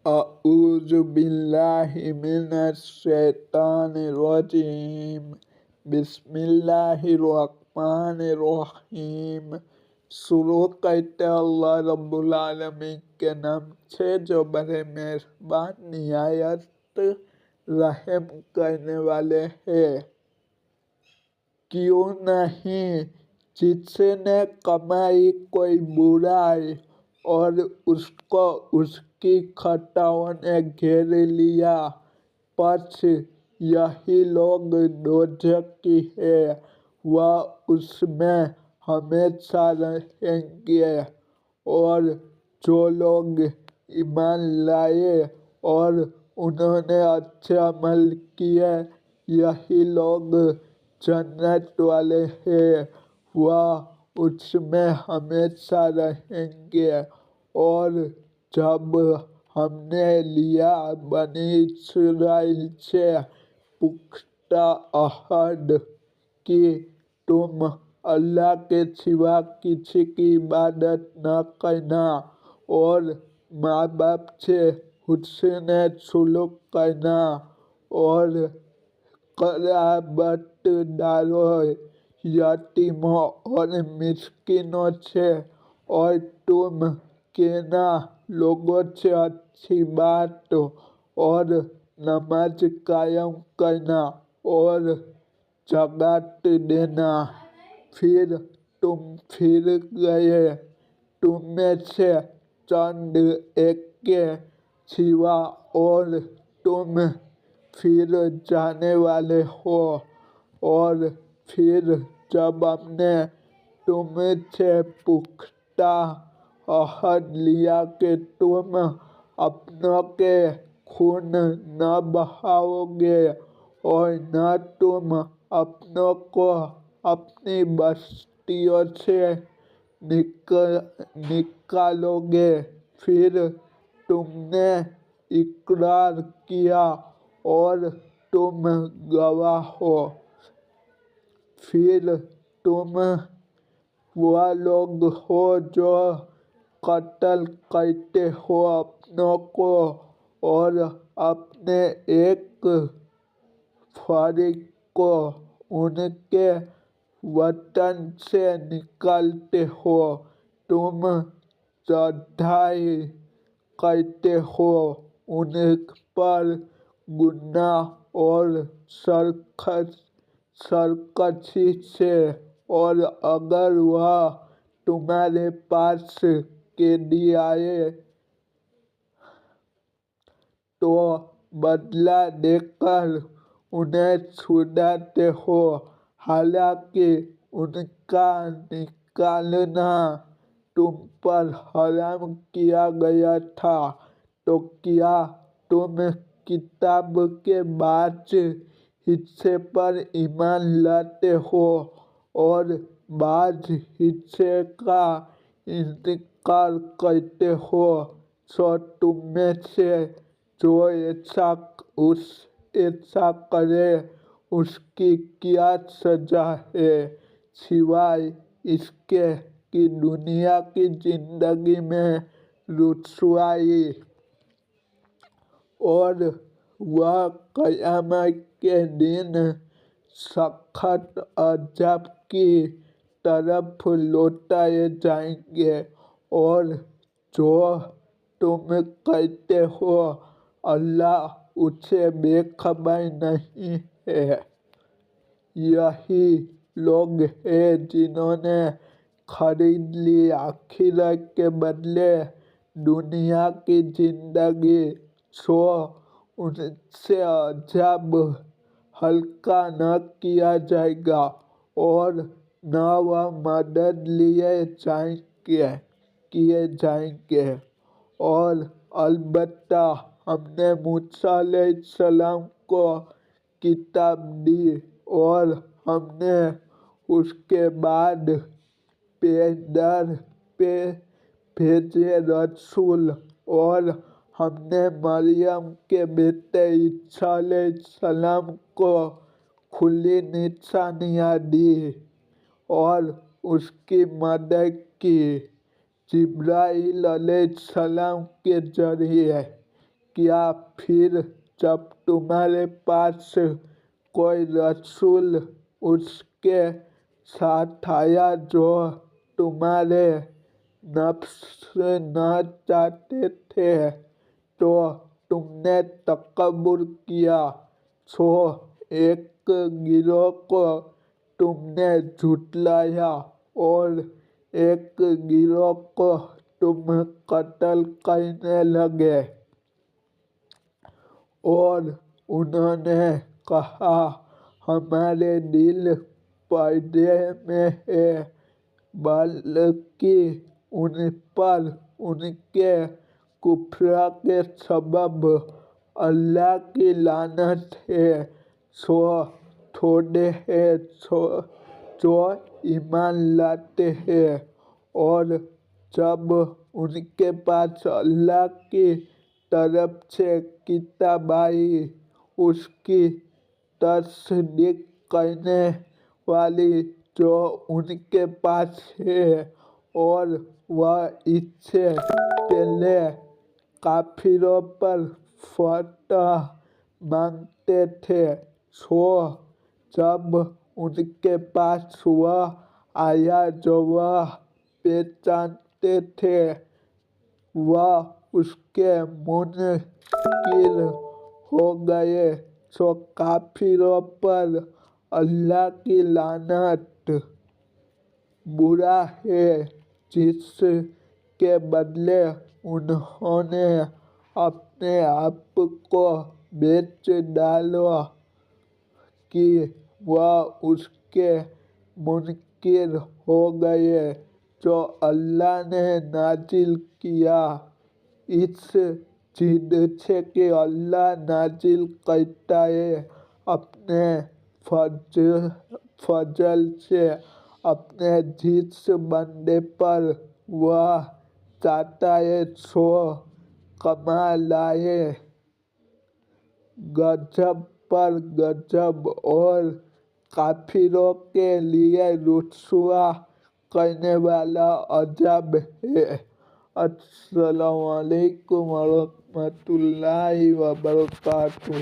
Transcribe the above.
اعوذ باللہ من الشیطان الرجیم بسم اللہ الرحمن الرحیم۔ شروع کرتے اللہ رب العالمین کے نام سے جو بڑے مہربان نہایت رحم کرنے والے ہیں۔ کیوں نہیں جس نے کمائی کوئی برائی اور اس کو اس کی خطاؤں نے گھیر لیا، پس یہی لوگ دوزخی ہیں، وہ اس میں ہمیشہ رہیں گے۔ اور جو لوگ ایمان لائے اور انہوں نے اچھے عمل کیے، یہی لوگ جنت والے ہیں، وہ اس میں ہمیشہ رہیں گے۔ اور جب ہم نے لیا بنی اسرائیل سے پختہ عہد کہ تم اللہ کے سوا کسی کی عبادت نہ کرنا اور ماں باپ سے حسن سلوک کرنا اور قرابت داروں، یتیموں اور مسکینوں سے، اور تم کہنا لوگوں سے اچھی بات اور نماز قائم کرنا اور زکوٰۃ دینا، پھر تم پھر گئے تم میں سے چند ایک کے سوا اور تم پھر جانے والے ہو۔ اور پھر جب ہم نے تم سے پختہ عہد لیا کہ تم اپنوں کے خون نہ بہاؤ گے اور نہ تم اپنوں کو اپنی بستیوں سے نکالو گے، پھر تم نے اقرار کیا اور تم گواہ ہو، پھر تم وہ لوگ ہو جو قتل کرتے ہو اپنوں کو اور اپنے ایک فریق کو ان کے وطن سے نکالتے ہو، تم چڑھائی کرتے ہو ان پر گناہ اور سرکشی سے، اور اگر وہ تمہارے پاس قیدی آئے تو بدلہ دے کر انہیں چھڑاتے ہو، حالانکہ ان کا نکالنا تم پر حرام کیا گیا تھا، تو کیا تم کتاب کے بعض حصے پر ایمان لاتے ہو اور بعض حصے کا انکار کرتے ہو؟ سو تم میں سے جو ایسا کرے اس کی کیا سزا ہے، سوائے اس کے کہ دنیا کی زندگی میں رسوائی اور وہ قیامت کے دن سخت عذاب کی طرف لوٹائے جائیں گے۔ اور جو تم کرتے ہو اللہ اس سے بے خبر نہیں ہے۔ یہی لوگ ہیں جنہوں نے خرید لی آخرت کے بدلے دنیا کی زندگی، سو ان سے عذاب ہلکا نہ کیا جائے گا اور نہ وہ مدد کیے جائیں گے۔ اور البتہ ہم نے موسیٰ علیہ السلام کو کتاب دی اور ہم نے اس کے بعد پے در پے بھیجے رسول، اور ہم نے مریم کے بیٹے عیسیٰ علیہ السلام کو کھلی نشانیاں دیں اور اس کی مدد کی جبرائیل علیہ السلام کے ذریعے، کیا پھر جب تمہارے پاس کوئی رسول اس کے ساتھ آیا جو تمہارے نفس نہ چاہتے تھے تو تم نے تکبر کیا، سو ایک گروہ کو تم نے جھٹلایا اور ایک گروہ کو تم قتل کرنے لگے۔ اور انہوں نے کہا ہمارے دل پردے میں ہے، بلکہ ان پر ان کے کفر کے سبب اللہ کی لعنت ہے، سو تھوڑے ہیں جو ایمان لاتے ہیں۔ اور جب ان کے پاس اللہ کی طرف سے کتاب آئی اس کی تصدیق کرنے والی جو ان کے پاس ہے، اور وہ اس سے پہلے کافروں پر فتح مانگتے تھے، سو جب ان کے پاس وہ آیا جو وہ پہچانتے تھے وہ اس کے منکر ہو گئے، سو کافروں پر اللہ کی لعنت۔ برا ہے جس کے بدلے انہوں نے اپنے آپ کو بیچ ڈالا کہ وہ اس کے منکر ہو گئے جو اللہ نے نازل کیا، اس ضد سے کہ اللہ نازل کرتا ہے اپنے فضل سے اپنے جس بندے پر وہ چاہتا ہے، سو کما لائے گجب پر گجب، اور کافروں کے لیے رسوا کرنے والا عذاب ہے۔ السلام علیکم ورحمۃ اللہ وبرکاتہ۔